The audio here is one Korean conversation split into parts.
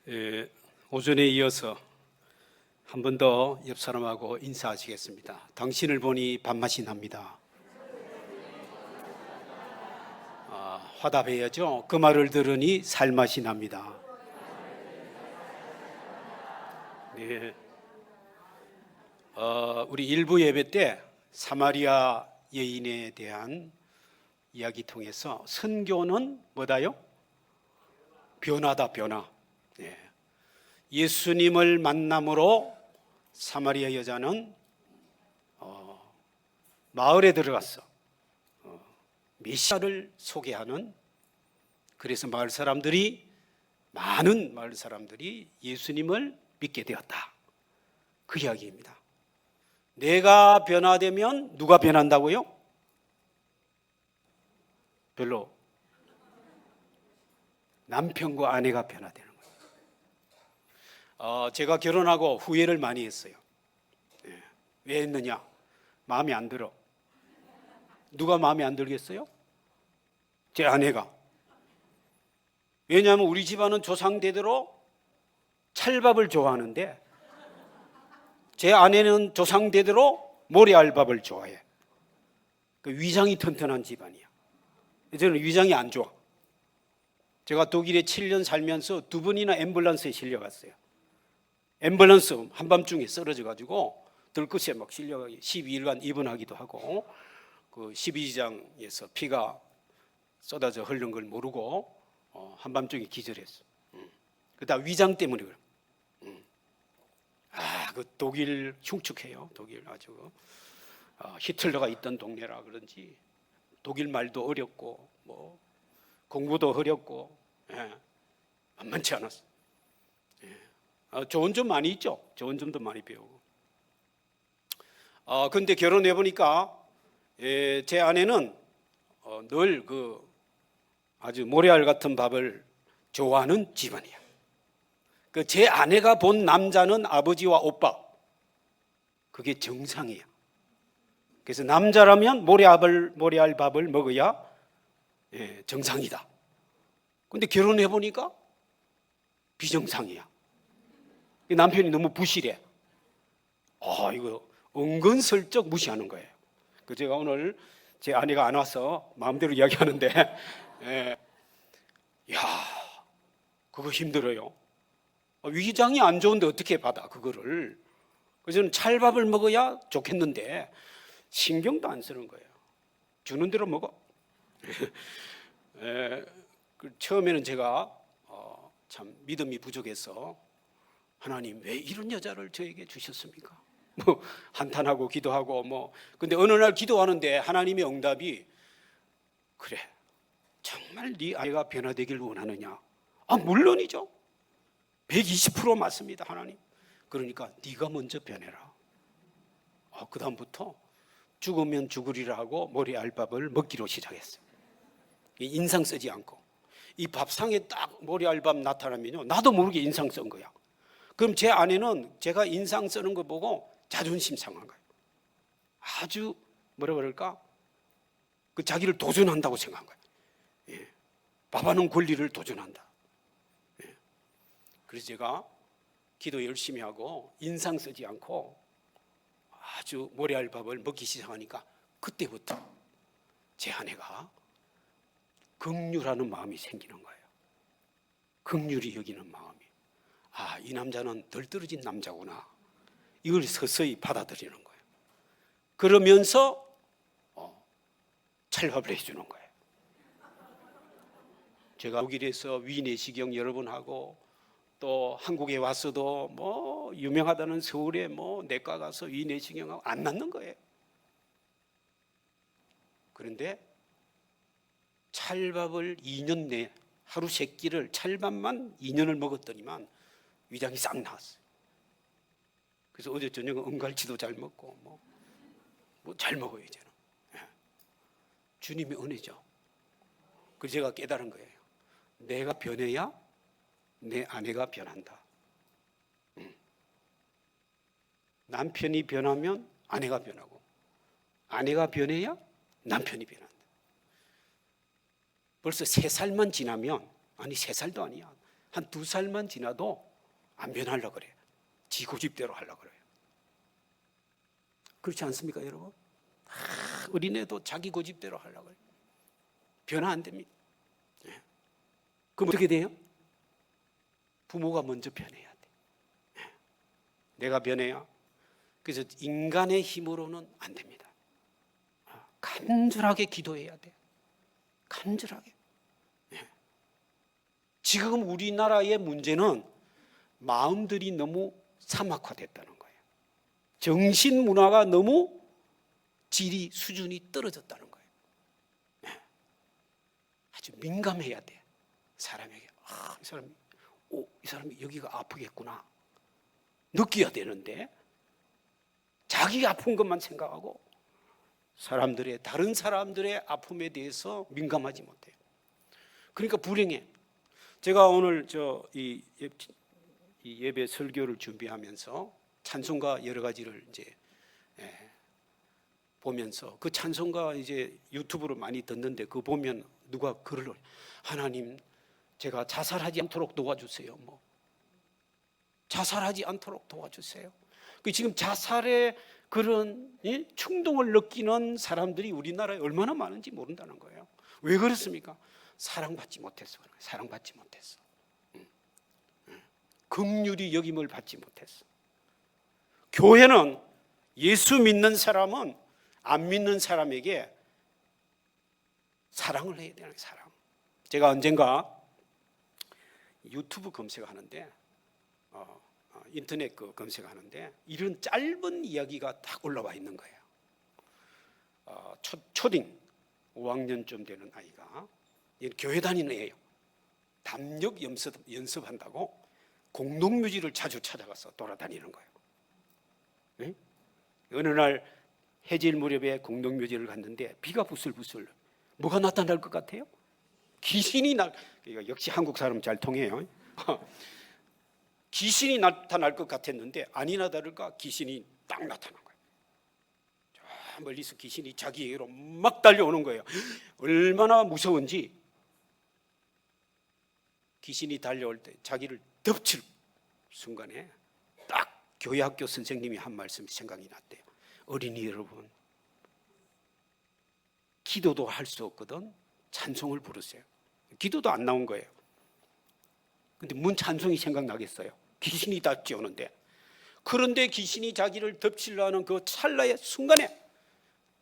예, 오전에 이어서 한 번 더 옆 사람하고 인사하시겠습니다. 당신을 보니 밥맛이 납니다. 화답해야죠. 그 말을 들으니 살맛이 납니다. 네, 우리 일부 예배 때 사마리아 여인에 대한 이야기 통해서 선교는 뭐다요? 변화다, 변화. 예. 예수님을 만남으로 사마리아 여자는 마을에 들어갔어. 메시아를 소개하는, 그래서 많은 마을 사람들이 예수님을 믿게 되었다. 그 이야기입니다. 내가 변화되면 누가 변한다고요? 별로. 남편과 아내가 변화되는 거예요. 제가 결혼하고 후회를 많이 했어요. 왜 했느냐? 마음에 안 들어. 누가 마음에 안 들겠어요? 제 아내가. 왜냐하면 우리 집안은 조상대대로 찰밥을 좋아하는데 제 아내는 조상대대로 모래알밥을 좋아해. 그 위장이 튼튼한 집안이야. 저는 위장이 안 좋아. 제가 독일에 7년 살면서 2번이나 앰뷸런스에 실려갔어요. 앰뷸런스 한밤중에 쓰러져가지고 들끝에 막 실려가기 12일간 입원하기도 하고, 그 12지장에서 피가 쏟아져 흐르는 걸 모르고 한밤중에 기절했어. 그다 위장 때문에 그래. 그 독일 흉측해요. 독일 아주 히틀러가 있던 동네라 그런지 독일 말도 어렵고 뭐 공부도 어렵고 만만치 않았어. 좋은 점 많이 있죠. 좋은 점도 많이 배우고. 근데 결혼해 보니까 제 아내는 늘 그 아주 모래알 같은 밥을 좋아하는 집안이야. 그 제 아내가 본 남자는 아버지와 오빠, 그게 정상이야. 그래서 남자라면 모래알 밥을 먹어야 정상이다. 근데 결혼해 보니까 비정상이야. 남편이 너무 부실해. 이거 은근슬쩍 무시하는 거예요. 그 제가 오늘 제 아내가 안 와서 마음대로 이야기하는데, 그거 힘들어요. 위장이 안 좋은데 어떻게 받아 그거를? 그래서 저는 찰밥을 먹어야 좋겠는데 신경도 안 쓰는 거예요. 주는 대로 먹어. 처음에는 제가 참 믿음이 부족해서 하나님 왜 이런 여자를 저에게 주셨습니까? 뭐 한탄하고 기도하고 근데 어느 날 기도하는데 하나님의 응답이, 그래 정말 네 아이가 변화되길 원하느냐? 물론이죠. 120% 맞습니다 하나님. 그러니까 네가 먼저 변해라. 그 다음부터 죽으면 죽으리라 하고 모래알밥을 먹기로 시작했어요. 인상 쓰지 않고. 이 밥상에 딱 모래알밥 나타나면요, 나도 모르게 인상 쓴 거야. 그럼 제 아내는 제가 인상 쓰는 거 보고 자존심 상한 거예요. 아주 뭐라 그럴까? 그 자기를 도전한다고 생각한 거예요. 밥하는 권리를 도전한다. 그래서 제가 기도 열심히 하고 인상 쓰지 않고 아주 모래알밥을 먹기 시작하니까 그때부터 제 아내가 긍휼하는 마음이 생기는 거예요. 긍휼히 여기는 마음이. 이 남자는 덜 떨어진 남자구나. 이걸 서서히 받아들이는 거예요. 그러면서 찰밥을 해주는 거예요. 제가 독일에서 위내시경 여러 번 하고 또 한국에 와서도 유명하다는 서울에 내과 가서 위내시경하고 안 낫는 거예요. 그런데 찰밥을 2년 내 하루 3끼를 찰밥만 2년을 먹었더니만 위장이 싹 나왔어요. 그래서 어제 저녁은 은갈치도 잘 먹고 잘 먹어요 이제는. 주님의 은혜죠. 그래서 제가 깨달은 거예요. 내가 변해야 내 아내가 변한다. 남편이 변하면 아내가 변하고, 아내가 변해야 남편이 변한다. 벌써 3살만 지나면, 3살도 아니야, 한 2살만 지나도 안 변하려고 그래요. 지 고집대로 하려고 그래요. 그렇지 않습니까, 여러분? 어린애도 자기 고집대로 하려고 해요. 변화 안 됩니다. 예. 그럼 어떻게 돼요? 부모가 먼저 변해야 돼. 예. 내가 변해야. 그래서 인간의 힘으로는 안 됩니다. 간절하게 기도해야 돼. 간절하게. 예. 지금 우리나라의 문제는 마음들이 너무 사막화됐다는 거예요. 정신 문화가 너무 질이 수준이 떨어졌다는 거예요. 네. 아주 민감해야 돼. 사람에게 이 사람이 여기가 아프겠구나 느껴야 되는데 자기 아픈 것만 생각하고 다른 사람들의 아픔에 대해서 민감하지 못해요. 그러니까 불행해. 제가 오늘 이 예배 설교를 준비하면서 찬송가 여러 가지를 이제 보면서 그 찬송가 이제 유튜브로 많이 듣는데 그거 보면 누가 글을 올려. 하나님, 제가 자살하지 않도록 도와주세요. 자살하지 않도록 도와주세요. 지금 자살의 그런 충동을 느끼는 사람들이 우리나라에 얼마나 많은지 모른다는 거예요. 왜 그렇습니까? 사랑받지 못해서 그런 거예요. 사랑받지 못했어. 긍휼히 여김을 받지 못했어. 교회는 예수 믿는 사람은 안 믿는 사람에게 사랑을 해야 되는 사랑. 제가 언젠가 유튜브 검색하는데 인터넷 검색하는데 이런 짧은 이야기가 딱 올라와 있는 거예요. 초딩 5학년쯤 되는 아이가 교회 다니는 애예요. 담력 연습한다고 공동묘지를 자주 찾아가서 돌아다니는 거예요. 네? 어느 날 해질 무렵에 공동묘지를 갔는데 비가 부슬부슬. 뭐가 나타날 것 같아요? 귀신이 역시 한국 사람 잘 통해요. 귀신이 나타날 것 같았는데 아니나 다를까 귀신이 딱 나타난 거예요. 저 멀리서 귀신이 자기에게로 막 달려오는 거예요. 얼마나 무서운지 귀신이 달려올 때 자기를 덮칠 순간에 딱 교회 학교 선생님이 한 말씀이 생각이 났대요. 어린이 여러분, 기도도 할 수 없거든 찬송을 부르세요. 기도도 안 나온 거예요. 근데 뭔 찬송이 생각나겠어요? 귀신이 닥쳐오는데. 그런데 귀신이 자기를 덮치려 하는 그 찰나의 순간에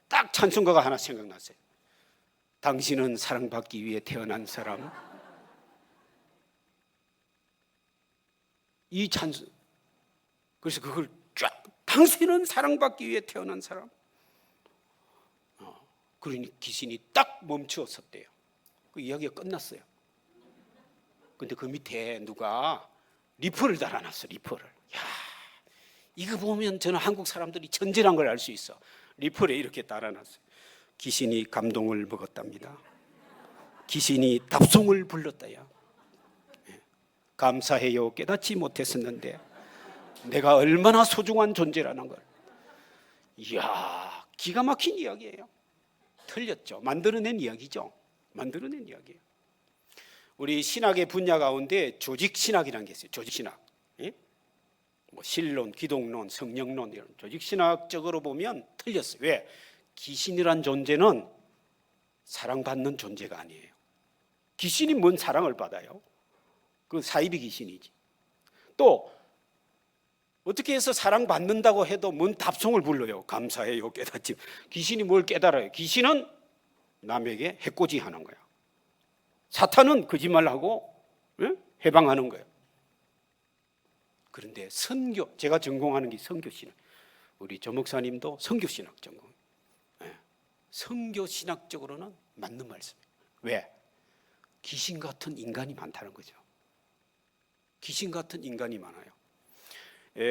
딱 찬송가가 하나 생각났어요. 당신은 사랑받기 위해 태어난 사람. 이 찬송. 그래서 그걸 쫙, 당신은 사랑받기 위해 태어난 사람. 그러니 귀신이 딱 멈추어 섰대요. 그 이야기가 끝났어요. 근데 그 밑에 누가 리플을 달아놨어. 리플을. 야, 이거 보면 저는 한국 사람들이 천재란 걸 알 수 있어. 리플에 이렇게 달아놨어요. 귀신이 감동을 먹었답니다. 귀신이 답송을 불렀다야. 감사해요. 깨닫지 못했었는데 내가 얼마나 소중한 존재라는 걸. 이야, 기가 막힌 이야기예요. 틀렸죠. 만들어낸 이야기죠. 만들어낸 이야기예요. 우리 신학의 분야 가운데 조직신학이라는 게 있어요. 조직신학. 예? 신론, 기독론, 성령론 이런 조직신학적으로 보면 틀렸어요. 왜? 귀신이란 존재는 사랑받는 존재가 아니에요. 귀신이 뭔 사랑을 받아요? 그건 사이비 귀신이지. 또 어떻게 해서 사랑받는다고 해도 뭔 답송을 불러요? 감사해요. 깨닫지. 귀신이 뭘 깨달아요? 귀신은 남에게 해코지하는 거야. 사탄은 거짓말하고 해방하는 거예요. 그런데 선교, 제가 전공하는 게 선교신학. 우리 조 목사님도 선교신학 전공. 선교신학적으로는 맞는 말씀이에요. 왜? 귀신 같은 인간이 많다는 거죠. 귀신 같은 인간이 많아요.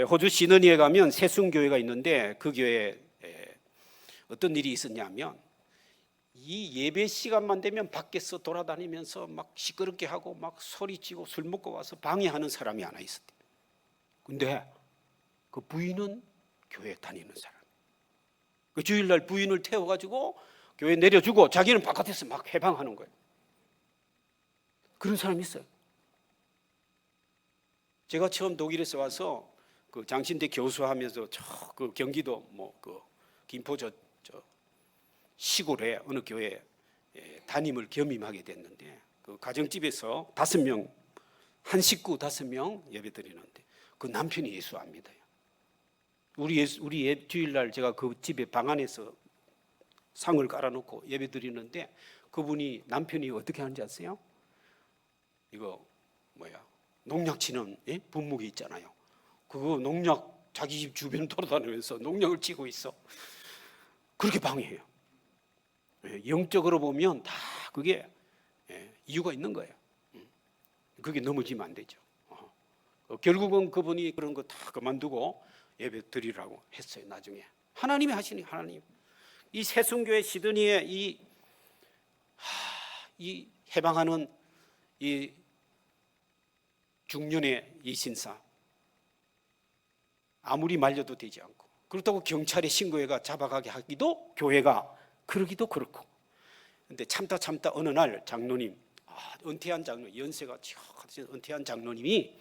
호주 시드니에 가면 세순교회가 있는데 그 교회에 어떤 일이 있었냐면 이 예배 시간만 되면 밖에서 돌아다니면서 막 시끄럽게 하고 막 소리치고 술 먹고 와서 방해하는 사람이 하나 있었대. 근데 그 부인은 교회 다니는 사람. 그 주일날 부인을 태워가지고 교회 내려주고 자기는 바깥에서 막 해방하는 거예요. 그런 사람이 있어요. 제가 처음 독일에서 와서 그 장신대 교수하면서 그 경기도 그 김포 저 시골에 어느 교회 담임을 겸임하게 됐는데 그 가정집에서 5명 한 식구 5명 예배 드리는데 그 남편이 예수합니다. 우리 주일날 제가 그 집에 방 안에서 상을 깔아놓고 예배 드리는데 그분이 남편이 어떻게 하는지 아세요? 이거 농약 치는 분무기 있잖아요. 그거 농약 자기 집 주변 돌아다니면서 농약을 치고 있어. 그렇게 방해해요. 영적으로 보면 다 그게 이유가 있는 거예요. 그게 넘어지면 안 되죠. 결국은 그분이 그런 거 다 그만두고 예배 드리라고 했어요. 나중에 하나님이 하시니 하나님. 이 새순교회 시드니에 이 해방하는 이 중년의 이 신사 아무리 말려도 되지 않고 그렇다고 경찰에 신고해가 잡아가게 하기도 교회가 그러기도 그렇고 근데 참다 어느 날 장로님 은퇴한 장로 연세가 은퇴한 장로님이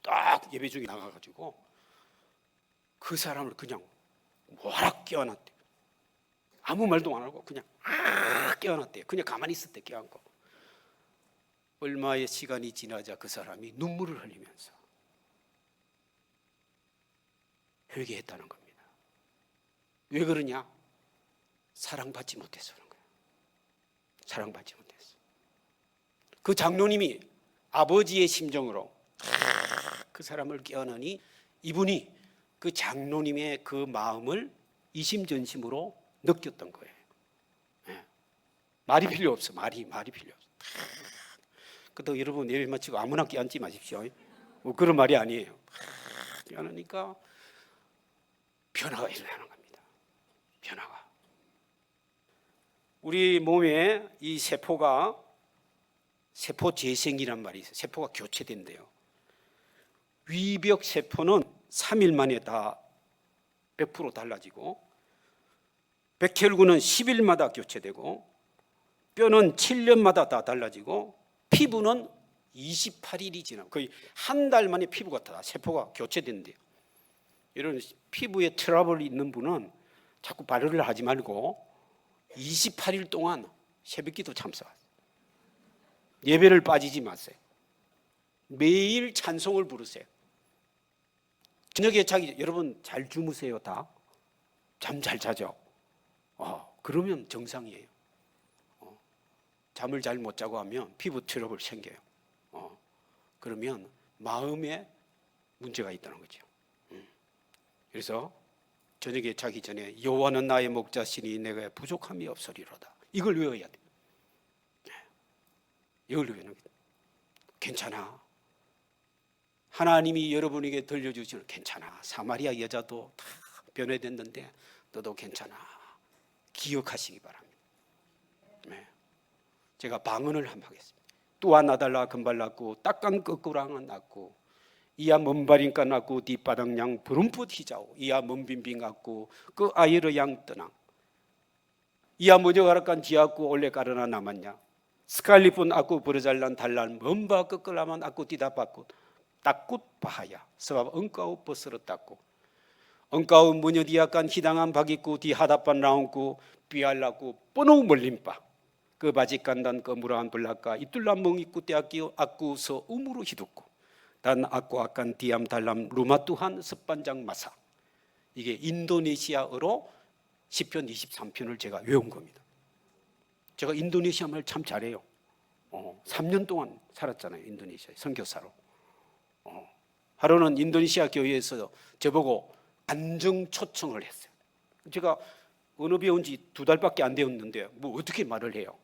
딱 예배 중에 나가가지고 그 사람을 그냥 뭐라 껴안았대. 아무 말도 안 하고 그냥 껴안았대. 그냥 가만히 있었대. 껴안고 얼마의 시간이 지나자 그 사람이 눈물을 흘리면서 회개했다는 겁니다. 왜 그러냐? 사랑받지 못해서 그런 거예요. 사랑받지 못해서. 그 장로님이 아버지의 심정으로 그 사람을 껴안으니 이분이 그 장로님의 그 마음을 이심전심으로 느꼈던 거예요. 말이 필요 없어. 말이 필요 없어. 그렇다고 여러분 예배 마치고 아무나 껴안지 마십시오. 그런 말이 아니에요. 껴안으니까 변화가 일어나는 겁니다. 변화가. 우리 몸에 이 세포가 세포 재생이란 말이 있어요. 세포가 교체된대요. 위벽 세포는 3일 만에 다 100% 달라지고 백혈구는 10일마다 교체되고 뼈는 7년마다 다 달라지고 피부는 28일이 지나고 거의 한 달 만에 피부가 다 세포가 교체된대요. 이런 피부에 트러블이 있는 분은 자꾸 발열을 하지 말고 28일 동안 새벽기도 참석하세요. 예배를 빠지지 마세요. 매일 찬송을 부르세요. 저녁에 여러분 잘 주무세요 다? 잠 잘 자죠? 그러면 정상이에요. 잠을 잘 못 자고 하면 피부 트러블 생겨요. 그러면 마음에 문제가 있다는 거죠. 그래서 저녁에 자기 전에 여호와는 나의 목자시니 내가 부족함이 없으리로다. 이걸 외워야 돼. 이걸 외우는 게 괜찮아. 하나님이 여러분에게 들려주시는 괜찮아. 사마리아 여자도 다 변해됐는데 너도 괜찮아. 기억하시기 바랍니다. 제가 방언을 한번 하겠습니다. 뚜아 나달라 금발났고 딱강 끄꾸랑은 났고 이야 먼바린까 났고 뒷바닥냥 부름풋 희자오 이야 먼빈빈 같고 그 아이르 양 떠낭 이야 머저가락간 지았고 올레 까르나 남았냐 스칼리뿐 아꾸 버르잘란 달란 먼바 끄끌라만 아꾸 디다받고 딱굿 바하야 서밥 엉까우 버스러 닦고 엉까우 무녀디약간 희당한 박있고 디하다반 라운고 삐알라고 뻔오 멀림바 그 바지간단 그 무라한 블락가 입둘란 멍있고 떼악기요 악구서 우무로 히둡고 단 악고 악간 디암 달람 루마뚜한 습반장 마사 이게 인도네시아어로 시편 23편을 제가 외운 겁니다. 제가 인도네시아 말 참 잘해요. 3년 동안 살았잖아요. 인도네시아에 선교사로. 하루는 인도네시아 교회에서 저보고 안정 초청을 했어요. 제가 언어 배운 지 2달밖에 안 되었는데 뭐 어떻게 말을 해요.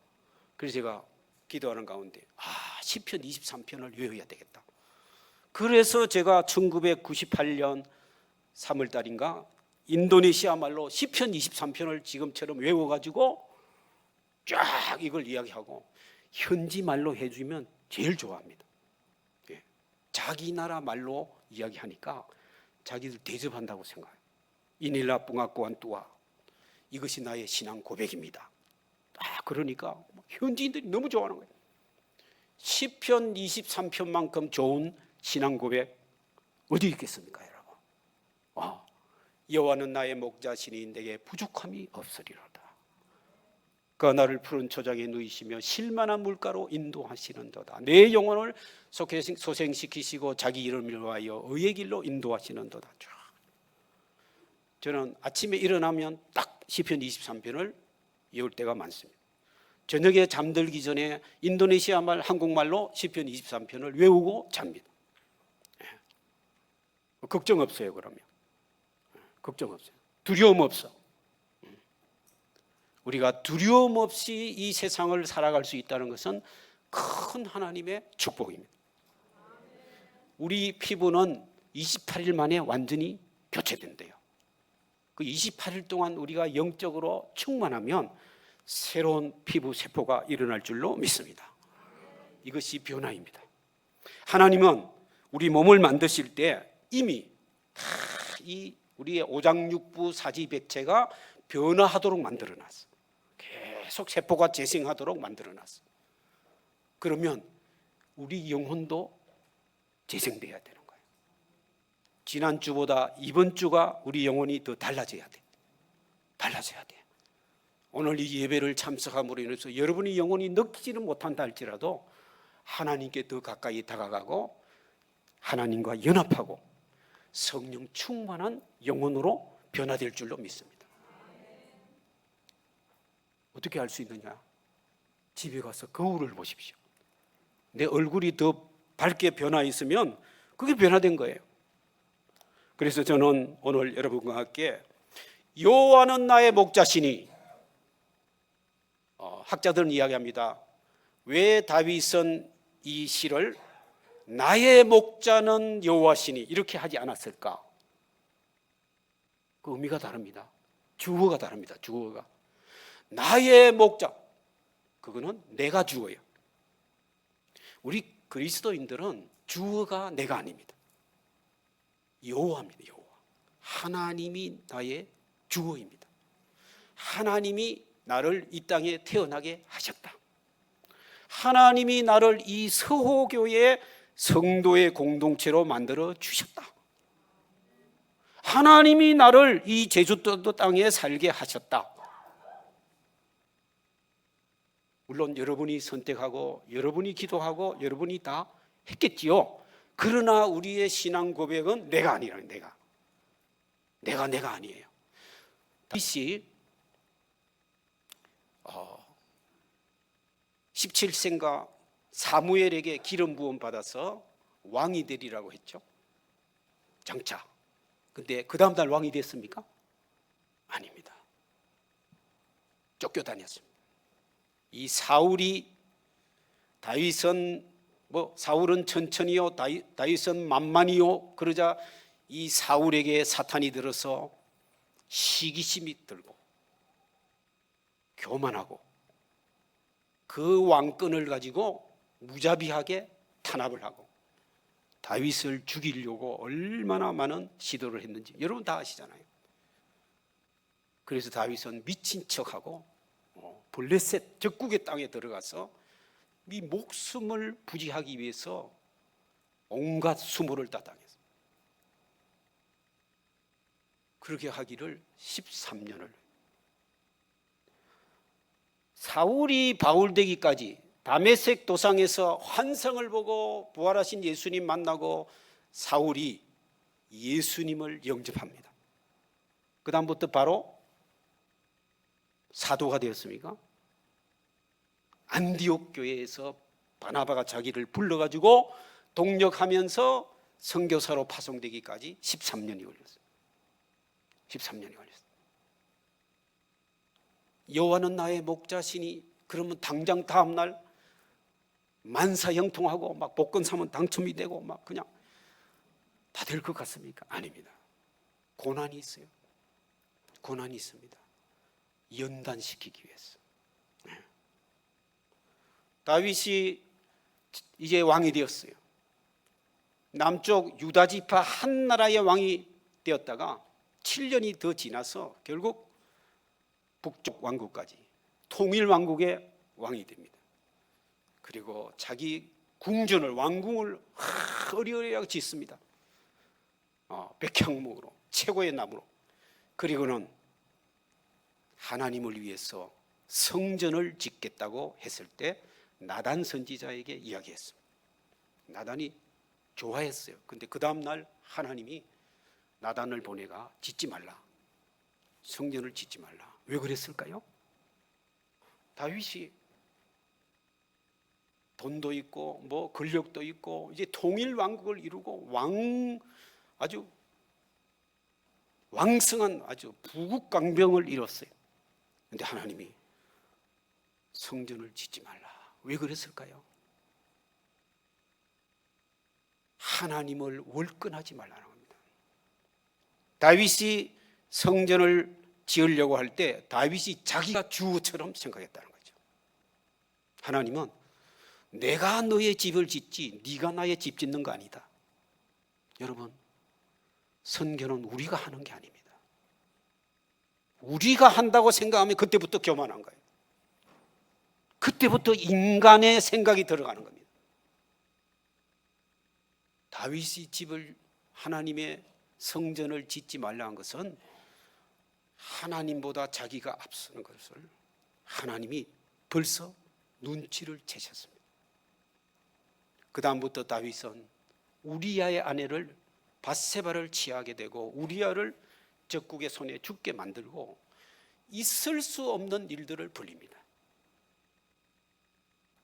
그래서 제가 기도하는 가운데 시편 23편을 외워야 되겠다. 그래서 제가 1998년 3월 달인가 인도네시아 말로 시편 23편을 지금처럼 외워가지고 쫙 이걸 이야기하고 현지 말로 해주면 제일 좋아합니다. 자기 나라 말로 이야기하니까 자기들 대접한다고 생각해요. 이닐라 뿡아꾸안 뚜아 이것이 나의 신앙 고백입니다. 그러니까 현지인들이 너무 좋아하는 거예요. 시편 23편만큼 좋은 신앙 고백 어디 있겠습니까, 여러분? 여호와는 나의 목자시니 내게 부족함이 없으리로다. 그가 나를 푸른 초장에 누이시며 실만한 물가로 인도하시는도다. 내 영혼을 소생시키시고 자기 이름을 위하여 의의 길로 인도하시는도다. 저는 아침에 일어나면 딱 시편 23편을 외울 때가 많습니다. 저녁에 잠들기 전에 인도네시아 말 한국말로 시편 23편을 외우고 잡니다. 걱정 없어요. 그러면 걱정 없어요. 두려움 없어. 우리가 두려움 없이 이 세상을 살아갈 수 있다는 것은 큰 하나님의 축복입니다. 우리 피부는 28일 만에 완전히 교체된대요. 그 28일 동안 우리가 영적으로 충만하면 새로운 피부 세포가 일어날 줄로 믿습니다. 이것이 변화입니다. 하나님은 우리 몸을 만드실 때 이미 다 이 우리의 오장육부 사지백체가 변화하도록 만들어놨어. 계속 세포가 재생하도록 만들어놨어. 그러면 우리 영혼도 재생돼야 되는 거예요. 지난주보다 이번 주가 우리 영혼이 더 달라져야 돼. 달라져야 돼. 오늘 이 예배를 참석함으로 인해서 여러분의 영혼이 느끼지는 못한다 할지라도 하나님께 더 가까이 다가가고 하나님과 연합하고 성령 충만한 영혼으로 변화될 줄로 믿습니다. 어떻게 알 수 있느냐? 집에 가서 거울을 보십시오. 내 얼굴이 더 밝게 변화 있으면 그게 변화된 거예요. 그래서 저는 오늘 여러분과 함께 여호와는 나의 목자시니, 학자들은 이야기합니다. 왜 다윗은 이 시를 나의 목자는 여호와시니 이렇게 하지 않았을까? 그 의미가 다릅니다. 주어가 다릅니다. 주어가 나의 목자, 그거는 내가 주어예요. 우리 그리스도인들은 주어가 내가 아닙니다. 여호와입니다. 여호와. 하나님이 나의 주어입니다. 하나님이 나를 이 땅에 태어나게 하셨다. 하나님이 나를 이 서호교의 성도의 공동체로 만들어 주셨다. 하나님이 나를 이 제주도 땅에 살게 하셨다. 물론 여러분이 선택하고 여러분이 기도하고 여러분이 다 했겠지요. 그러나 우리의 신앙 고백은 내가 아니라 내가 아니에요. 다윗이 17세인가 사무엘에게 기름 부음 받아서 왕이 되리라고 했죠. 장차. 근데 그 다음 달 왕이 됐습니까? 아닙니다. 쫓겨다녔습니다. 이 사울이 사울은 천천히요, 다윗은 만만히요. 그러자 이 사울에게 사탄이 들어서 시기심이 들고 교만하고 그 왕권을 가지고 무자비하게 탄압을 하고 다윗을 죽이려고 얼마나 많은 시도를 했는지 여러분 다 아시잖아요. 그래서 다윗은 미친 척하고 블레셋 적국의 땅에 들어가서 이 목숨을 부지하기 위해서 온갖 수모를 다 당했어요. 그렇게 하기를 13년을. 사울이 바울 되기까지 다메섹 도상에서 환상을 보고 부활하신 예수님 만나고 사울이 예수님을 영접합니다. 그 다음부터 바로 사도가 되었습니까? 안디옥 교회에서 바나바가 자기를 불러가지고 동력하면서 선교사로 파송되기까지 13년이 걸렸어요. 13년이 걸렸어요. 여호와는 나의 목자시니, 그러면 당장 다음날 만사형통하고 막 복권 사면 당첨이 되고 막 그냥 다 될 것 같습니까? 아닙니다. 고난이 있어요. 고난이 있습니다. 연단시키기 위해서. 다윗이 이제 왕이 되었어요. 남쪽 유다 지파 한 나라의 왕이 되었다가 7년이 더 지나서 결국 북쪽 왕국까지 통일 왕국의 왕이 됩니다. 그리고 자기 궁전을 왕궁을 어리어리하게 짓습니다. 백향목으로, 최고의 나무로. 그리고는 하나님을 위해서 성전을 짓겠다고 했을 때 나단 선지자에게 이야기했습니다. 나단이 좋아했어요. 근데 그 다음날 하나님이 나단을 보내가 짓지 말라, 성전을 짓지 말라. 왜 그랬을까요? 다윗이 돈도 있고 뭐 권력도 있고 이제 통일 왕국을 이루고 아주 왕성한 아주 부국강병을 이뤘어요. 그런데 하나님이 성전을 짓지 말라. 왜 그랬을까요? 하나님을 월권하지 말라는 겁니다. 다윗이 성전을 지으려고 할 때 다윗이 자기가 주처럼 생각했다는 거죠. 하나님은 내가 너의 집을 짓지 네가 나의 집 짓는 거 아니다. 여러분, 선교는 우리가 하는 게 아닙니다. 우리가 한다고 생각하면 그때부터 교만한 거예요. 그때부터 인간의 생각이 들어가는 겁니다. 다윗이 집을, 하나님의 성전을 짓지 말라는 것은 하나님보다 자기가 앞서는 것을 하나님이 벌써 눈치를 채셨습니다. 그 다음부터 다윗은 우리야의 아내를 밧세바를 취하게 되고 우리야를 적국의 손에 죽게 만들고 있을 수 없는 일들을 벌립니다.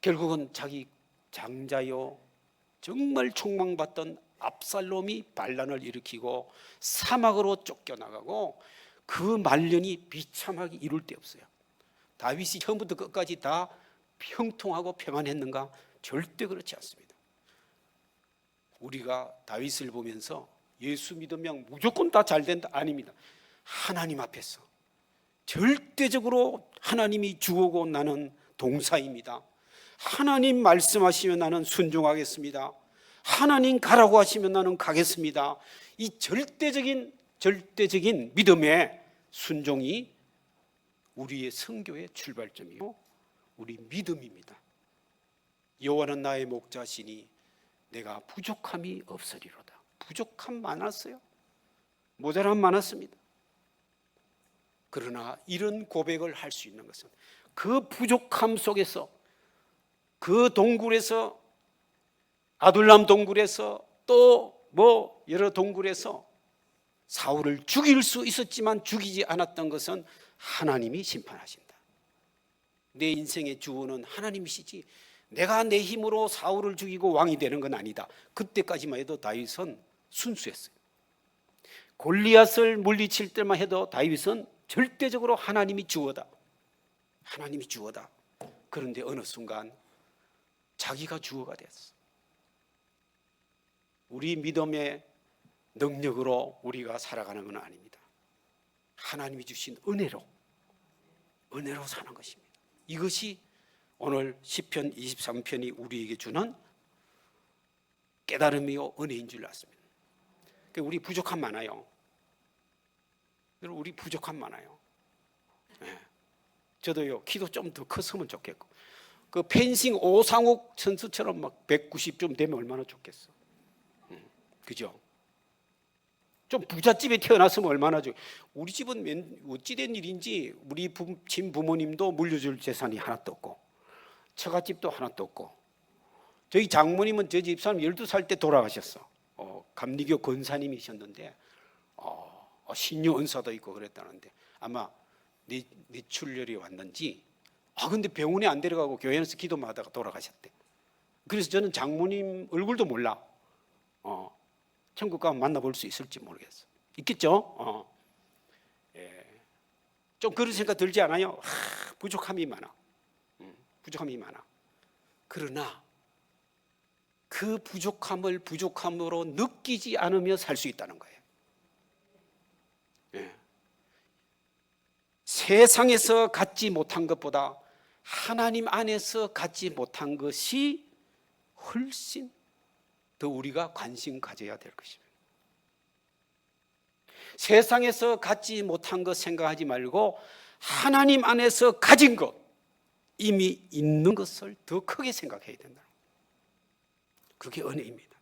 결국은 자기 장자요 정말 총망받던 압살롬이 반란을 일으키고 사막으로 쫓겨나가고 그 말년이 비참하게 이룰 데 없어요. 다윗이 처음부터 끝까지 다 평통하고 평안했는가? 절대 그렇지 않습니다. 우리가 다윗을 보면서 예수 믿으면 무조건 다 잘 된다? 아닙니다. 하나님 앞에서 절대적으로 하나님이 주어고 나는 동사입니다. 하나님 말씀하시면 나는 순종하겠습니다. 하나님 가라고 하시면 나는 가겠습니다. 이 절대적인 믿음의 순종이 우리의 선교의 출발점이고 우리 믿음입니다. 여호와는 나의 목자시니 내가 부족함이 없으리로다. 부족함 많았어요. 모자람 많았습니다. 그러나 이런 고백을 할 수 있는 것은 그 부족함 속에서, 그 동굴에서, 아둘람 동굴에서 또 뭐 여러 동굴에서 사울을 죽일 수 있었지만 죽이지 않았던 것은 하나님이 심판하신다. 내 인생의 주어는 하나님이시지 내가 내 힘으로 사울을 죽이고 왕이 되는 건 아니다. 그때까지만 해도 다윗은 순수했어요. 골리앗을 물리칠 때만 해도 다윗은 절대적으로 하나님이 주어다. 하나님이 주어다. 그런데 어느 순간 자기가 주어가 됐어. 우리 믿음의 능력으로 우리가 살아가는 건 아닙니다. 하나님이 주신 은혜로 사는 것입니다. 이것이 오늘 시편 23편이 우리에게 주는 깨달음이요 은혜인 줄 알았습니다. 우리 부족함 많아요. 우리 부족함 많아요. 네. 저도요 키도 좀 더 컸으면 좋겠고 그 펜싱 오상욱 선수처럼 막 190점 되면 얼마나 좋겠어. 그죠? 좀 부잣집에 태어났으면 얼마나 좋. 우리 집은 어찌된 일인지 우리 친부모님도 물려줄 재산이 하나도 없고 처갓집도 하나도 없고 저희 장모님은 저 집사람 12살 때 돌아가셨어. 감리교 권사님이셨는데 신유 은사도 있고 그랬다는데 아마 뇌출혈이 왔는지 근데 병원에 안 데려가고 교회에서 기도하다가 돌아가셨대. 그래서 저는 장모님 얼굴도 몰라. 천국 가면 만나볼 수 있을지 모르겠어. 있겠죠? 예. 좀 그런 생각 들지 않아요? 부족함이 많아. 부족함이 많아. 그러나 그 부족함을 부족함으로 느끼지 않으며 살 수 있다는 거예요. 예. 세상에서 갖지 못한 것보다 하나님 안에서 갖지 못한 것이 훨씬 더 우리가 관심 가져야 될 것입니다. 세상에서 갖지 못한 것 생각하지 말고 하나님 안에서 가진 것, 이미 있는 것을 더 크게 생각해야 된다. 그게 은혜입니다.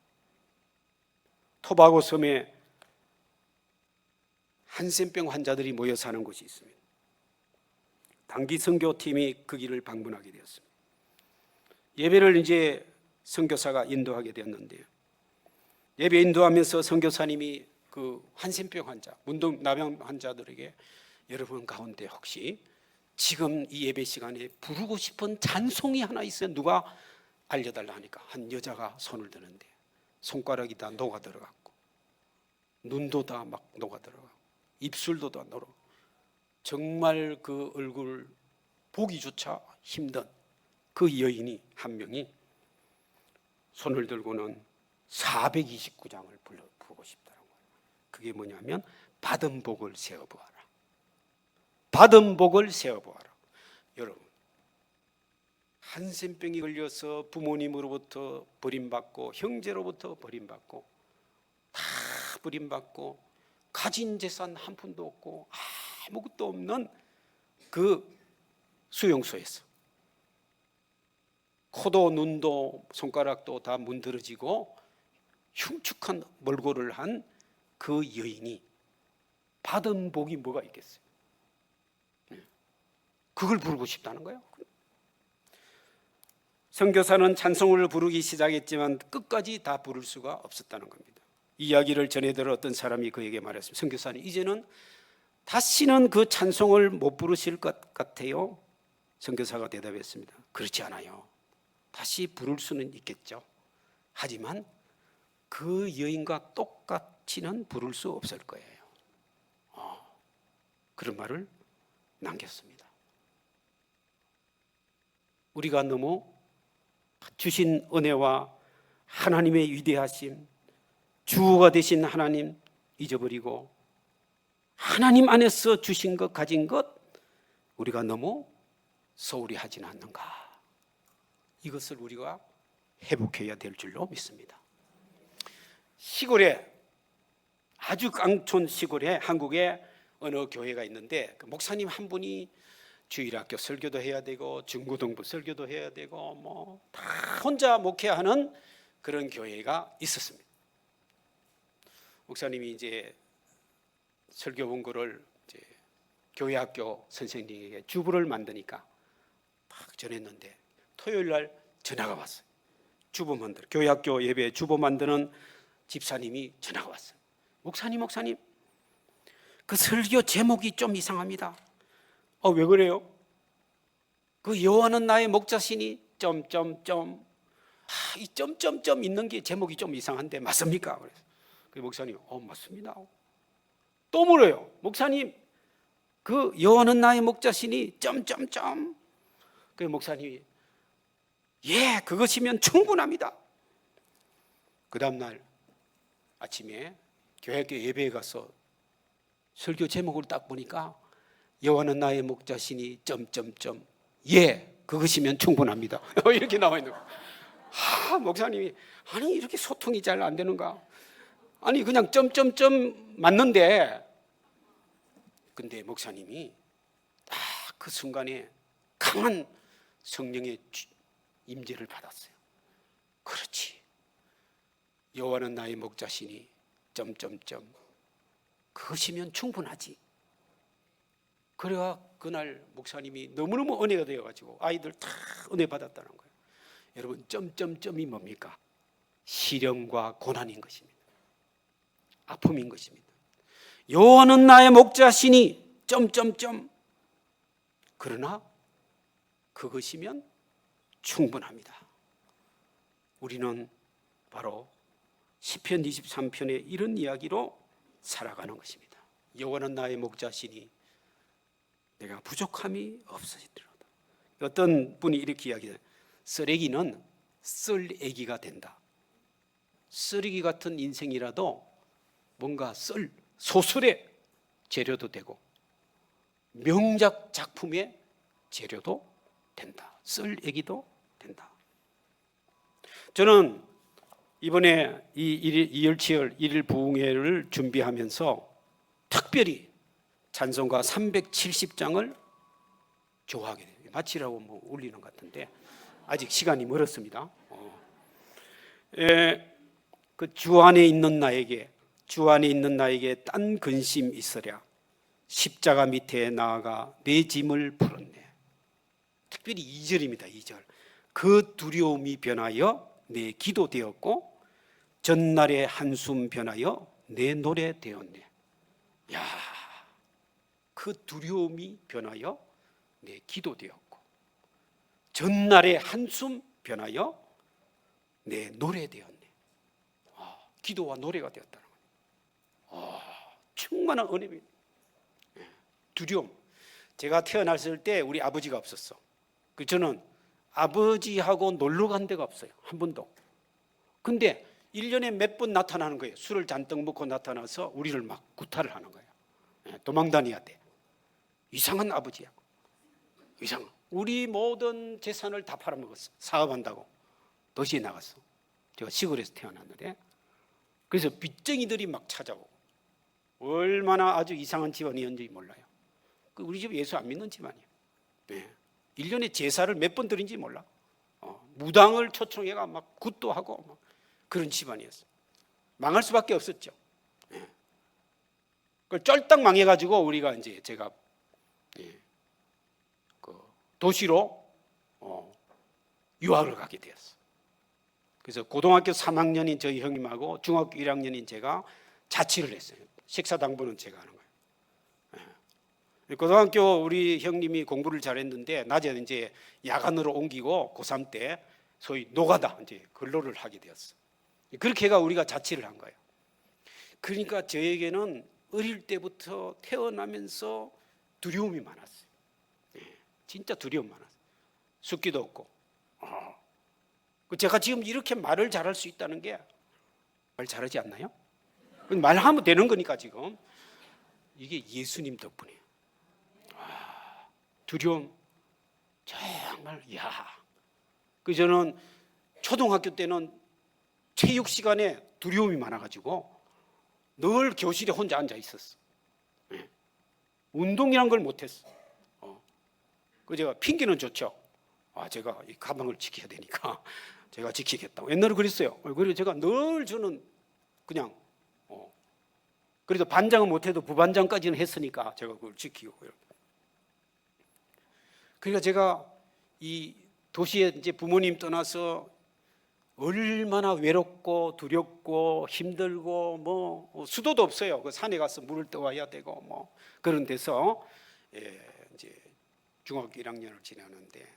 토바고 섬에 한센병 환자들이 모여 사는 곳이 있습니다. 단기 선교팀이 그 길을 방문하게 되었습니다. 예배를 이제 선교사가 인도하게 되었는데요. 예배 인도하면서 선교사님이 그 한센병 환자, 문둥나병 환자들에게 여러분 가운데 혹시 지금 이 예배 시간에 부르고 싶은 찬송이 하나 있어요? 누가 알려달라 하니까 한 여자가 손을 드는데 손가락이 다 녹아 들어갔고 눈도 다 막 녹아 들어가고 입술도 다 녹아, 정말 그 얼굴 보기조차 힘든 그 여인이 한 명이 손을 들고는 429장을 부르고 싶다는 거예요. 그게 뭐냐면 받은 복을 세어보아라. 받은 복을 세어보아라. 여러분, 한센병이 걸려서 부모님으로부터 버림받고 형제로부터 버림받고 다 버림받고 가진 재산 한 푼도 없고 아무것도 없는 그 수용소에서 코도 눈도 손가락도 다 문드러지고 흉측한 몰골을 한 그 여인이 받은 복이 뭐가 있겠어요? 그걸 부르고 싶다는 거예요. 선교사는 찬송을 부르기 시작했지만 끝까지 다 부를 수가 없었다는 겁니다. 이 이야기를 전해들어 어떤 사람이 그에게 말했습니다. 선교사님, 이제는 다시는 그 찬송을 못 부르실 것 같아요? 선교사가 대답했습니다. 그렇지 않아요. 다시 부를 수는 있겠죠. 하지만 그 여인과 똑같이는 부를 수 없을 거예요. 그런 말을 남겼습니다. 우리가 너무 주신 은혜와 하나님의 위대하심, 주가 되신 하나님 잊어버리고 하나님 안에서 주신 것, 가진 것 우리가 너무 소홀히 하지는 않는가? 이것을 우리가 회복해야 될 줄로 믿습니다. 시골에, 아주 깡촌 시골에 한국에 어느 교회가 있는데 그 목사님 한 분이 주일학교 설교도 해야 되고 중고등부 설교도 해야 되고 뭐 다 혼자 목회하는 그런 교회가 있었습니다. 목사님이 이제 설교 원고를 이제 교회 학교 선생님에게 주부를 만드니까 막 전했는데 토요일 날 전화가 왔어요. 주보 만들, 교회 학교 예배 주보 만드는 집사님이 전화가 왔어요. 목사님, 그 설교 제목이 좀 이상합니다. 왜 그래요? 그 여호와는 나의 목자시니 점점점, 이 점점점 있는 게 제목이 좀 이상한데 맞습니까? 그래서 그 목사님, 맞습니다. 또 물어요. 목사님, 그 여호와는 나의 목자시니 점점점. 그 목사님이 예, 그것이면 충분합니다. 그 다음날 아침에 교회학교 예배에 가서 설교 제목을 딱 보니까 여호와는 나의 목자시니 점점점, 예, 그것이면 충분합니다. 이렇게 나와 있는 거예요. 목사님이 아니 이렇게 소통이 잘 안 되는가? 아니 그냥 점점점 맞는데, 근데 목사님이 딱 그 순간에 강한 성령의 임재를 받았어요. 그렇지, 여호와는 나의 목자시니 점점점, 그것이면 충분하지. 그래가 그날 목사님이 너무너무 은혜가 되어가지고 아이들 다 은혜 받았다는 거예요. 여러분, 점점점이 뭡니까? 시련과 고난인 것입니다. 아픔인 것입니다. 여호와는 나의 목자시니 점점점, 그러나 그것이면 충분합니다. 우리는 바로 시편 23편의 이런 이야기로 살아가는 것입니다. 여호와는 나의 목자시니 내가 부족함이 없으시리로다. 어떤 분이 이렇게 이야기해요. 쓰레기는 쓸애기가 된다. 쓰레기 같은 인생이라도 뭔가 소설의 재료도 되고 명작 작품의 재료도 된다. 쓸애기도 된다. 저는 이번에 이 이열치열 1일 부흥회를 준비하면서 특별히 찬송가 370장을 좋아하게 돼요. 마치라고 뭐 올리는 것 같은데 아직 시간이 멀었습니다. 그 주 안에 있는 나에게 딴 근심 있으랴. 십자가 밑에 나아가 내 짐을 풀었네. 특별히 2절입니다. 2절. 그 두려움이 변하여 내 기도 되었고 전날의 한숨 변하여 내 노래 되었네. 야, 그 두려움이 변하여 내 기도 되었고 전날의 한숨 변하여 내 노래 되었네. 기도와 노래가 되었다는 거예요. 충만한 은혜입니다. 두려움. 제가 태어났을 때 우리 아버지가 없었어. 저는 아버지하고 놀러 간 데가 없어요. 한 번도. 근데 1년에 몇 번 나타나는 거예요. 술을 잔뜩 먹고 나타나서 우리를 막 구타를 하는 거예요. 도망 다녀야 돼. 이상한 아버지야. 이상한. 우리 모든 재산을 다 팔아먹었어. 사업한다고. 도시에 나갔어. 제가 시골에서 태어났는데. 그래서 빚쟁이들이 막 찾아오고. 얼마나 아주 이상한 집안이었는지 몰라요. 우리 집 예수 안 믿는 집안이에요. 1년에 제사를 몇 번 드린지 몰라. 무당을 초청해가 막 굿도 하고 막 그런 집안이었어요. 망할 수밖에 없었죠. 그걸 쫄딱 망해가지고 우리가 이제 제가 그 도시로 유학을 가게 되었어요. 그래서 고등학교 3학년인 저희 형님하고 중학교 1학년인 제가 자취를 했어요. 식사당부는 제가 하는 거예요. 고등학교 우리 형님이 공부를 잘했는데 낮에 이제 야간으로 옮기고 고3 때 소위 노가다 이제 근로를 하게 되었어. 그렇게 해가 우리가 자취를 한 거예요. 그러니까 저에게는 어릴 때부터 태어나면서 두려움이 많았어요. 진짜 두려움 많았어요. 숫기도 없고. 제가 지금 이렇게 말을 잘할 수 있다는 게 말 잘하지 않나요? 말하면 되는 거니까 지금 이게 예수님 덕분이에요. 두려움 정말 저는 초등학교 때는 체육 시간에 두려움이 많아가지고 늘 교실에 혼자 앉아 있었어. 운동이란 걸 못했어. 제가 핑계는 좋죠. 제가 이 가방을 지켜야 되니까 제가 지키겠다고 옛날에 그랬어요. 그래서 제가 늘 저는 그냥 그래도 반장은 못해도 부반장까지는 했으니까 제가 그걸 지키고. 그러니까 제가 이 도시에 이제 부모님 떠나서 얼마나 외롭고 두렵고 힘들고 뭐 수도도 없어요. 그 산에 가서 물을 떠와야 되고 뭐 그런 데서 이제 중학교 1학년을 지내는데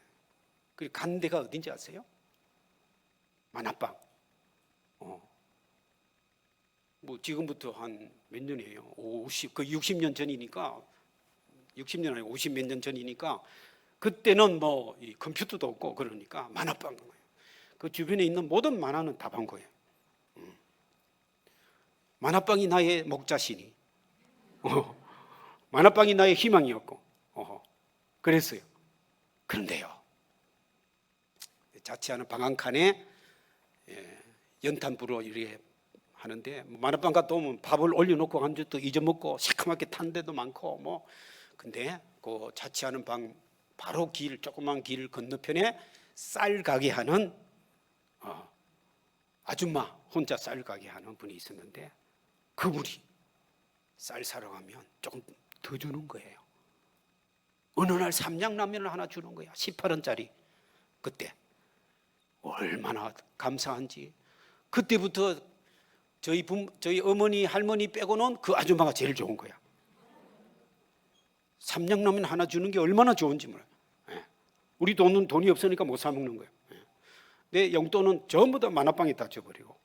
그 간 데가 어딘지 아세요? 만화방. 뭐 지금부터 한 몇 년이에요? 60년 전이니까 60년 아니고 50 몇 년 전이니까 그때는 뭐 이 컴퓨터도 없고 그러니까 만화방 거예요. 그 주변에 있는 모든 만화는 다 본 거예요. 만화방이 나의 목자신이, 만화방이 나의 희망이었고, 그랬어요. 그런데요, 자취하는 방 한 칸에 연탄불로 이렇게 하는데 만화방 갔다 오면 밥을 올려놓고 한 주 또 잊어먹고 시커멓게 탄 데도 많고 뭐 근데 그 자취하는 방 바로 조그만 길 건너편에 쌀 가게 하는 아줌마 혼자 쌀 가게 하는 분이 있었는데 그분이 쌀 사러 가면 조금 더 주는 거예요. 어느 날 삼양라면을 하나 주는 거야. 18원짜리. 그때 얼마나 감사한지. 그때부터 저희 어머니 할머니 빼고는 그 아줌마가 제일 좋은 거야. 삼양라면 하나 주는 게 얼마나 좋은지 몰라요. 우리 돈이 없으니까 못 사 먹는 거예요. 내 용돈은 전부 다 만화방에 다 줘버리고.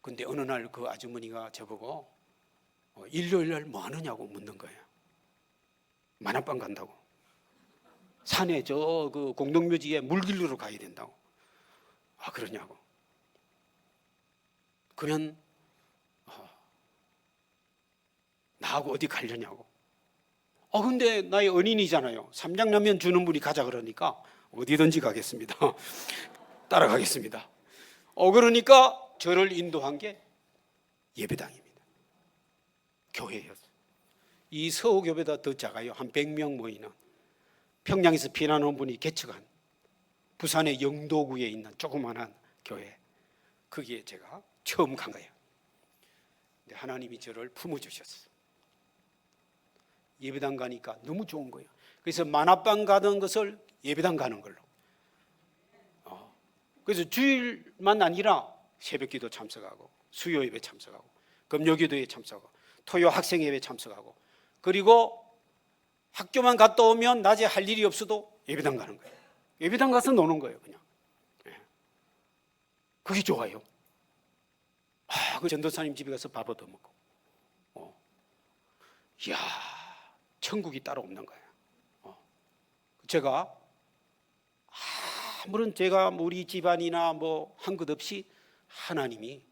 근데 어느 날 그 아주머니가 저보고 일요일 날 뭐 하느냐고 묻는 거예요. 만화방 간다고. 산에 그 공동묘지에 물길로 가야 된다고. 그러냐고. 그러면 나하고 어디 가려냐고. 근데 나의 은인이잖아요. 삼양라면 주는 분이 가자 그러니까 어디든지 가겠습니다. 따라가겠습니다. 그러니까 저를 인도한 게 예배당입니다. 교회였어요. 이 서호교회보다 더 작아요. 한 100명 모이는 평양에서 피난온 분이 개척한 부산의 영도구에 있는 조그마한 교회. 거기에 제가 처음 간 거예요. 근데 하나님이 저를 품어주셨어요. 예배당 가니까 너무 좋은 거예요. 그래서 만화방 가던 것을 예배당 가는 걸로. 그래서 주일만 아니라 새벽기도 참석하고 수요 예배 참석하고 금요기도에 참석하고 토요 학생 예배 참석하고, 그리고 학교만 갔다 오면 낮에 할 일이 없어도 예배당 가는 거예요. 예배당 가서 노는 거예요, 그냥. 그게 좋아요. 그 전도사님 집에 가서 밥 얻어 먹고. 이야, 천국이 따로 없는 거예요. 제가 아무런 제가 우리 집안이나 뭐 한 것 없이 하나님이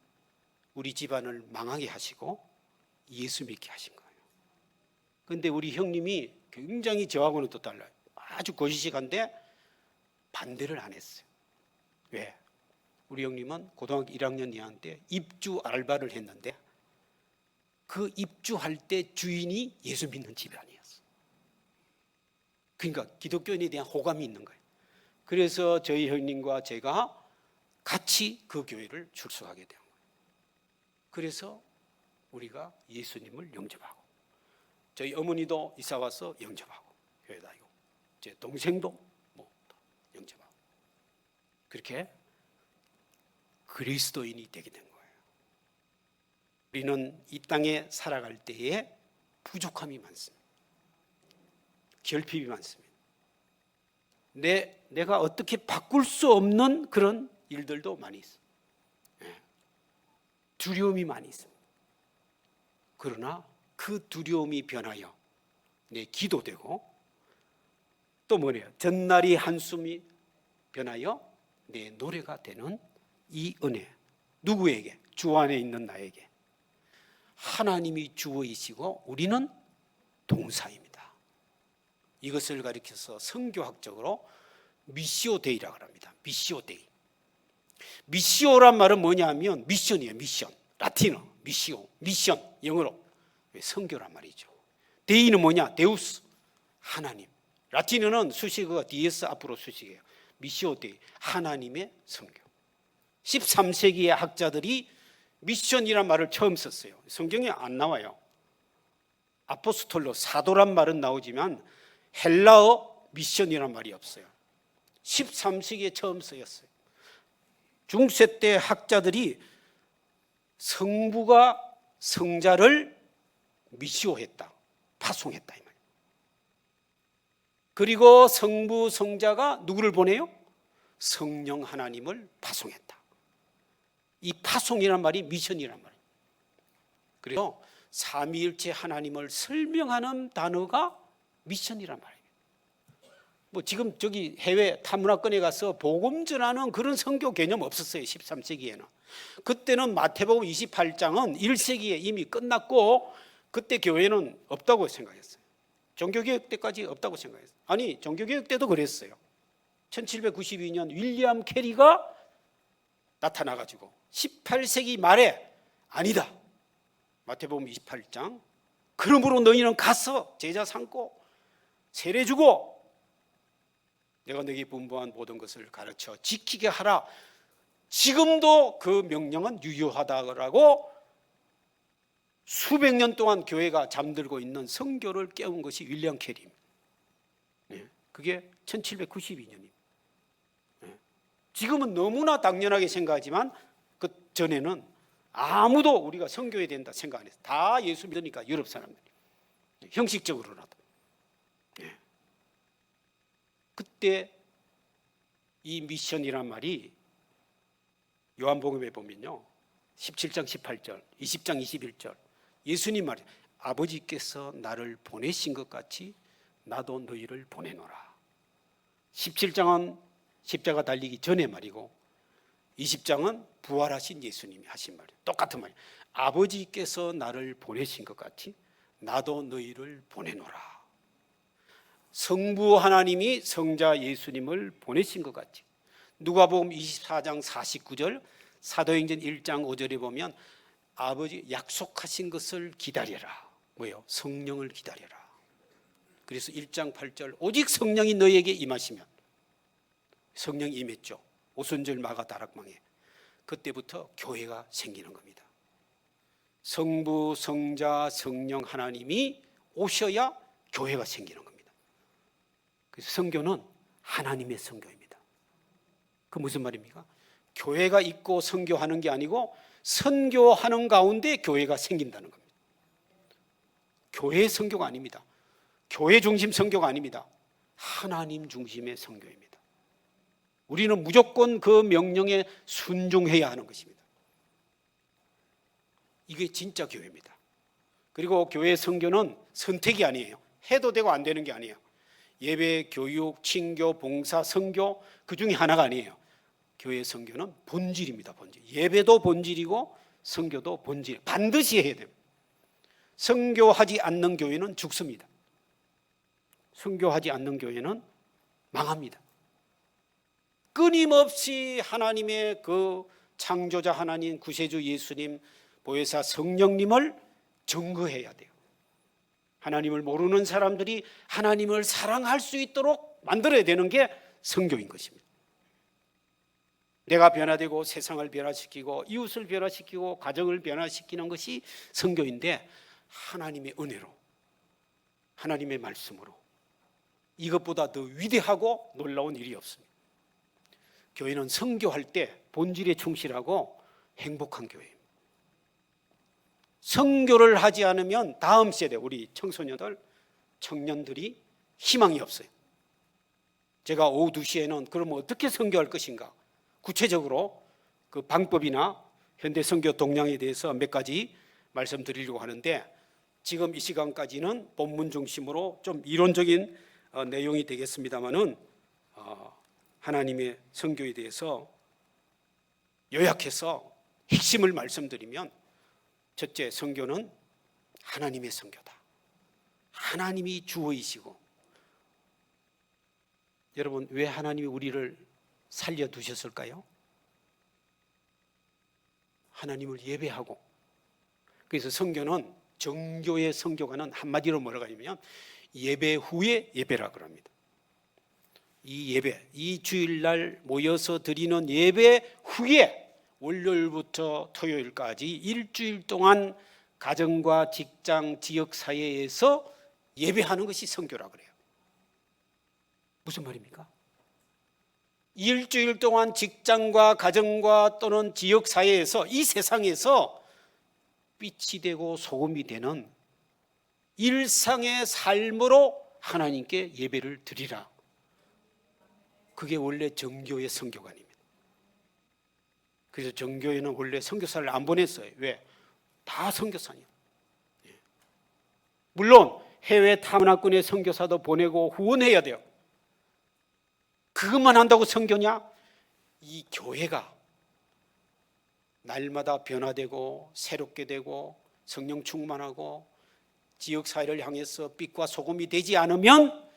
우리 집안을 망하게 하시고 예수 믿게 하신 거예요. 그런데 우리 형님이 굉장히 저하고는 또 달라요. 아주 고지식한데 반대를 안 했어요. 왜? 우리 형님은 고등학교 1학년 2학년 때 입주 알바를 했는데 그 입주할 때 주인이 예수 믿는 집안이었어요. 그러니까 기독교인에 대한 호감이 있는 거예요. 그래서 저희 형님과 제가 같이 그 교회를 출석하게 된 거예요. 그래서 우리가 예수님을 영접하고, 저희 어머니도 이사 와서 영접하고 교회 다니고, 제 동생도 뭐 영접하고, 그렇게 그리스도인이 되게 된 거예요. 우리는 이 땅에 살아갈 때에 부족함이 많습니다. 결핍이 많습니다. 내가 어떻게 바꿀 수 없는 그런 일들도 많이 있어요. 두려움이 많이 있습니다. 그러나 그 두려움이 변하여 내 기도되고, 또 뭐래요? 전날이 한숨이 변하여 내 노래가 되는 이 은혜. 누구에게? 주 안에 있는 나에게. 하나님이 주어이시고 우리는 동사입니다. 이것을 가리켜서 성교학적으로 미시오데이라고 합니다. 미시오데이. 미시오란 말은 뭐냐면 미션이에요. 미션. 라틴어 미시오. 미션. 영어로 성교란 말이죠. 데이는 뭐냐? 데우스. 하나님. 라틴어는 수식어가 디에스 앞으로 수식이에요. 미시오데이. 하나님의 성교. 13세기의 학자들이 미션이란 말을 처음 썼어요. 성경에 안 나와요. 아포스톨로, 사도란 말은 나오지만 헬라어 미션이란 말이 없어요. 13세기에 처음 쓰였어요. 중세 때 학자들이 성부가 성자를 미시오했다, 파송했다 이 말이에요. 그리고 성부 성자가 누구를 보내요? 성령 하나님을 파송했다. 이 파송이란 말이 미션이란 말이에요. 그래서 삼위일체 하나님을 설명하는 단어가 미션이란 말이에요. 뭐 지금 저기 해외 타문화권에 가서 복음 전하는 그런 선교 개념 없었어요. 13세기에는. 그때는 마태복음 28장은 1세기에 이미 끝났고 그때 교회는 없다고 생각했어요. 종교개혁 때까지 없다고 생각했어요. 아니, 종교개혁 때도 그랬어요. 1792년 윌리엄 캐리가 나타나가지고 18세기 말에 아니다, 마태복음 28장, 그러므로 너희는 가서 제자 삼고 세례 주고 내가 너에게 분부한 모든 것을 가르쳐 지키게 하라. 지금도 그 명령은 유효하다고 수백 년 동안 교회가 잠들고 있는 성교를 깨운 것이 윌리엄 캐리입니다. 그게 1792년입니다. 지금은 너무나 당연하게 생각하지만 그 전에는 아무도 우리가 성교해야 된다 생각 안 했어요. 다 예수 믿으니까 유럽 사람들이 형식적으로라도. 그때 이 미션이란 말이 요한복음에 보면요, 17장 18절, 20장 21절 예수님 말이 아버지께서 나를 보내신 것 같이 나도 너희를 보내노라. 17장은 십자가 달리기 전의 말이고 20장은 부활하신 예수님이 하신 말이에요. 똑같은 말이에요. 아버지께서 나를 보내신 것 같이 나도 너희를 보내노라. 성부 하나님이 성자 예수님을 보내신 것 같이. 누가복음 24장 49절, 사도행전 1장 5절에 보면 아버지 약속하신 것을 기다려라. 뭐예요? 성령을 기다려라. 그래서 1장 8절 오직 성령이 너희에게 임하시면, 성령이 임했죠. 오순절 마가 다락방에. 그때부터 교회가 생기는 겁니다. 성부, 성자, 성령 하나님이 오셔야 교회가 생기는 겁니다. 그래서 선교는 하나님의 선교입니다. 그 무슨 말입니까? 교회가 있고 선교하는 게 아니고 선교하는 가운데 교회가 생긴다는 겁니다. 교회 선교가 아닙니다. 교회 중심 선교가 아닙니다. 하나님 중심의 선교입니다. 우리는 무조건 그 명령에 순종해야 하는 것입니다. 이게 진짜 교회입니다. 그리고 교회 선교는 선택이 아니에요. 해도 되고 안 되는 게 아니에요. 예배, 교육, 친교, 봉사, 선교 그 중에 하나가 아니에요. 교회 선교는 본질입니다. 본질. 예배도 본질이고 선교도 본질. 반드시 해야 돼요. 선교하지 않는 교회는 죽습니다. 선교하지 않는 교회는 망합니다. 끊임없이 하나님의 그 창조자 하나님, 구세주 예수님, 보혜사 성령님을 증거해야 돼요. 하나님을 모르는 사람들이 하나님을 사랑할 수 있도록 만들어야 되는 게 선교인 것입니다. 내가 변화되고 세상을 변화시키고 이웃을 변화시키고 가정을 변화시키는 것이 선교인데, 하나님의 은혜로, 하나님의 말씀으로 이것보다 더 위대하고 놀라운 일이 없습니다. 교회는 선교할 때 본질에 충실하고 행복한 교회입니다. 선교를 하지 않으면 다음 세대, 우리 청소년들, 청년들이 희망이 없어요. 제가 오후 2시에는 그러면 어떻게 선교할 것인가, 구체적으로 그 방법이나 현대 선교 동향에 대해서 몇 가지 말씀드리려고 하는데, 지금 이 시간까지는 본문 중심으로 좀 이론적인 내용이 되겠습니다만은 하나님의 선교에 대해서 요약해서 핵심을 말씀드리면, 첫째, 선교는 하나님의 선교다. 하나님이 주어이시고, 여러분 왜 하나님이 우리를 살려두셨을까요? 하나님을 예배하고. 그래서 선교는, 정교의 선교가는 한마디로 뭐라고 하냐면 예배 후에 예배라고 합니다. 이 예배, 이 주일날 모여서 드리는 예배 후에 월요일부터 토요일까지 일주일 동안 가정과 직장, 지역 사회에서 예배하는 것이 선교라고 그래요. 무슨 말입니까? 일주일 동안 직장과 가정과 또는 지역 사회에서, 이 세상에서 빛이 되고 소금이 되는 일상의 삶으로 하나님께 예배를 드리라. 그게 원래 정교의 선교가 아닙니다. 그래서 정교회는 원래 선교사를 안 보냈어요. 왜? 다 선교사니까. 물론 해외 타문화권의 선교사도 보내고 후원해야 돼요. 그것만 한다고 선교냐? 이 교회가 날마다 변화되고 새롭게 되고 성령 충만하고 지역사회를 향해서 빛과 소금이 되지 않으면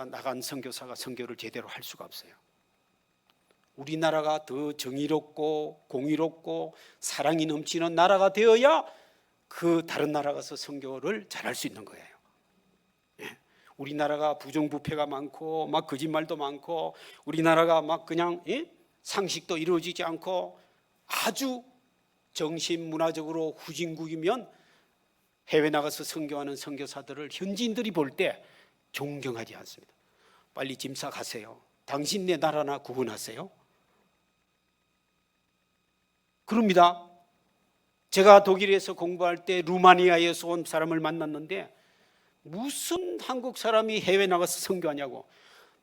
나간 선교사가 선교를 제대로 할 수가 없어요. 우리나라가 더 정의롭고 공의롭고 사랑이 넘치는 나라가 되어야 그 다른 나라 가서 선교를 잘할 수 있는 거예요. 우리나라가 부정부패가 많고 막 거짓말도 많고, 우리나라가 막 그냥 상식도 이루어지지 않고 아주 정신문화적으로 후진국이면 해외 나가서 선교하는 선교사들을 현지인들이 볼 때 존경하지 않습니다. 빨리 짐 싸 가세요. 당신네 나라나 구분하세요. 그럽니다. 제가 독일에서 공부할 때 루마니아에서 온 사람을 만났는데, 무슨 한국 사람이 해외 나가서 선교하냐고.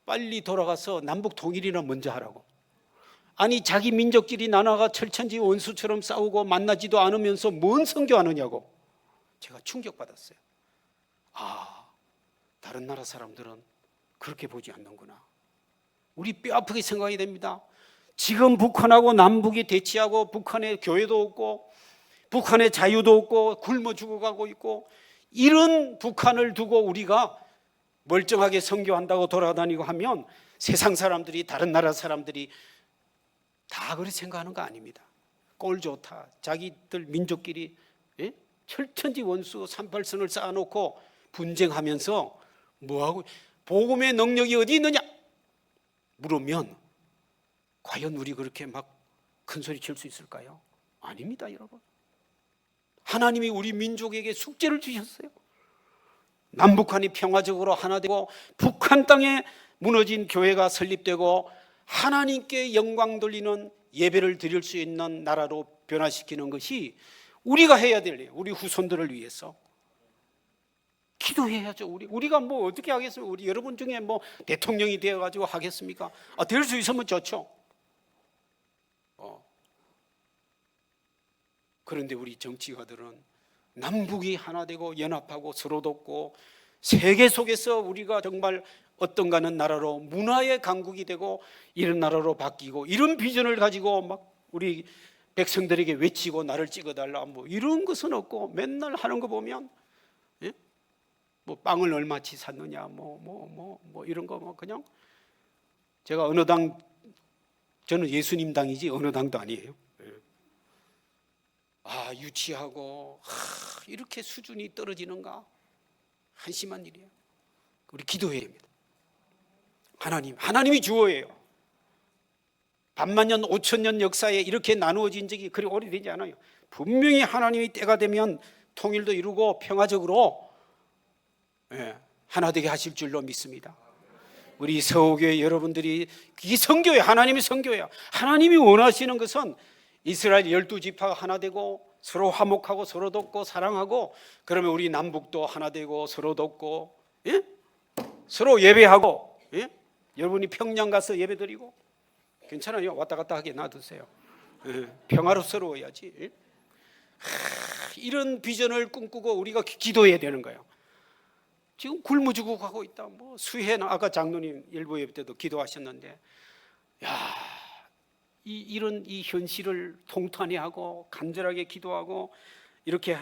빨리 돌아가서 남북 통일이나 먼저 하라고. 아니, 자기 민족끼리 나눠가 철천지 원수처럼 싸우고 만나지도 않으면서 뭔 선교하느냐고. 제가 충격받았어요. 다른 나라 사람들은 그렇게 보지 않는구나. 우리 뼈 아프게 생각이 됩니다. 지금 북한하고 남북이 대치하고, 북한에 교회도 없고 북한에 자유도 없고 굶어 죽어가고 있고, 이런 북한을 두고 우리가 멀쩡하게 선교한다고 돌아다니고 하면 세상 사람들이, 다른 나라 사람들이 다 그렇게 생각하는 거 아닙니다. 꼴 좋다, 자기들 민족끼리 철천지 원수 38선을 쌓아놓고 분쟁하면서 뭐하고, 복음의 능력이 어디 있느냐 물으면 과연 우리 그렇게 막 큰 소리 칠 수 있을까요? 아닙니다, 여러분. 하나님이 우리 민족에게 숙제를 주셨어요. 남북한이 평화적으로 하나 되고 북한 땅에 무너진 교회가 설립되고 하나님께 영광 돌리는 예배를 드릴 수 있는 나라로 변화시키는 것이 우리가 해야 될 일, 우리 후손들을 위해서 기도해야죠. 우리가 뭐 어떻게 하겠습니까? 우리 여러분 중에 뭐 대통령이 되어가지고 하겠습니까? 될 수 있으면 좋죠. 그런데 우리 정치가들은 남북이 하나 되고 연합하고 서로 돕고 세계 속에서 우리가 정말 어떤가는 나라로 문화의 강국이 되고 이런 나라로 바뀌고 이런 비전을 가지고 막 우리 백성들에게 외치고 나를 찍어달라 뭐 이런 것은 없고 맨날 하는 거 보면 뭐 빵을 얼마치 샀느냐 뭐 이런 거 뭐 그냥 제가 어느 당 저는 예수님 당이지 어느 당도 아니에요. 유치하고 이렇게 수준이 떨어지는가 한심한 일이에요. 우리 기도해야 합니다. 하나님이 주어예요. 반만년 5천년 역사에 이렇게 나누어진 적이 그리 오래되지 않아요. 분명히 하나님이 때가 되면 통일도 이루고 평화적으로 하나 되게 하실 줄로 믿습니다. 우리 서울교회 여러분들이 이 선교회 하나님의 선교회야. 하나님이 원하시는 것은 이스라엘 12지파가 하나 되고 서로 화목하고 서로 돕고 사랑하고 그러면 우리 남북도 하나 되고 서로 돕고 서로 예배하고 여러분이 평양 가서 예배드리고 괜찮아요. 왔다 갔다 하게 놔두세요. 평화롭스러워야지. 이런 비전을 꿈꾸고 우리가 기도해야 되는 거예요. 지금 굶어 죽어가고 있다. 뭐 수해나 아까 장로님 일부 예배 때도 기도하셨는데 이런 이 현실을 통탄히 하고 간절하게 기도하고 이렇게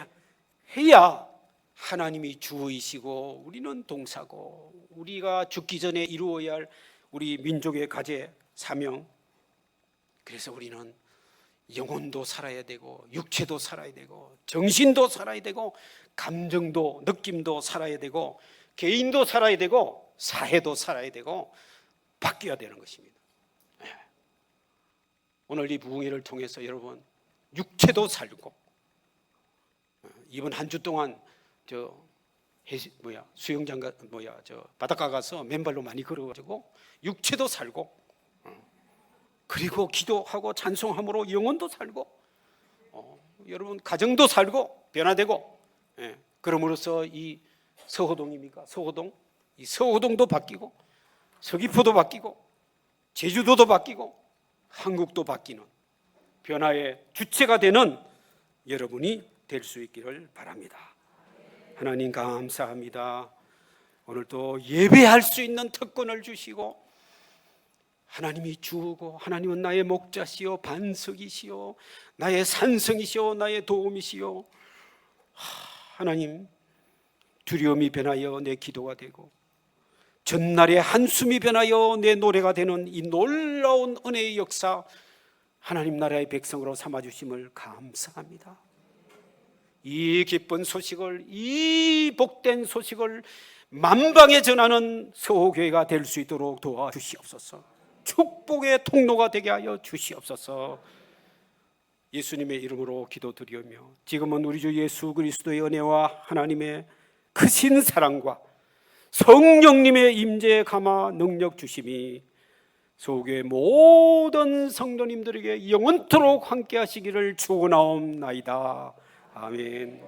해야 하나님이 주이시고 우리는 동사고 우리가 죽기 전에 이루어야 할 우리 민족의 가제 사명. 그래서 우리는 영혼도 살아야 되고 육체도 살아야 되고 정신도 살아야 되고 감정도 느낌도 살아야 되고 개인도 살아야 되고 사회도 살아야 되고 바뀌어야 되는 것입니다. 오늘 이 부흥회를 통해서 여러분 육체도 살고 이번 한 주 동안 수영장 바닷가 가서 맨발로 많이 걸어가지고 육체도 살고 그리고 기도하고 찬송함으로 영혼도 살고 여러분 가정도 살고 변화되고 그럼으로써 이 서호동입니까? 이 서호동도 바뀌고 서귀포도 바뀌고 제주도도 바뀌고 한국도 바뀌는 변화의 주체가 되는 여러분이 될 수 있기를 바랍니다. 하나님 감사합니다. 오늘도 예배할 수 있는 특권을 주시고 하나님이 주고 하나님은 나의 목자시요 반석이시요 나의 산성이시요 나의 도움이시요 하나님 두려움이 변하여 내 기도가 되고 전날의 한숨이 변하여 내 노래가 되는 이 놀라운 은혜의 역사 하나님 나라의 백성으로 삼아주심을 감사합니다. 이 기쁜 소식을 이 복된 소식을 만방에 전하는 서호교회가 될 수 있도록 도와주시옵소서. 축복의 통로가 되게 하여 주시옵소서. 예수님의 이름으로 기도드리며 지금은 우리 주 예수 그리스도의 은혜와 하나님의 크신 사랑과 성령님의 임재 감화 능력 주심이 서호교회 모든 성도님들에게 영원토록 함께 하시기를 축원하옵나이다. 아멘.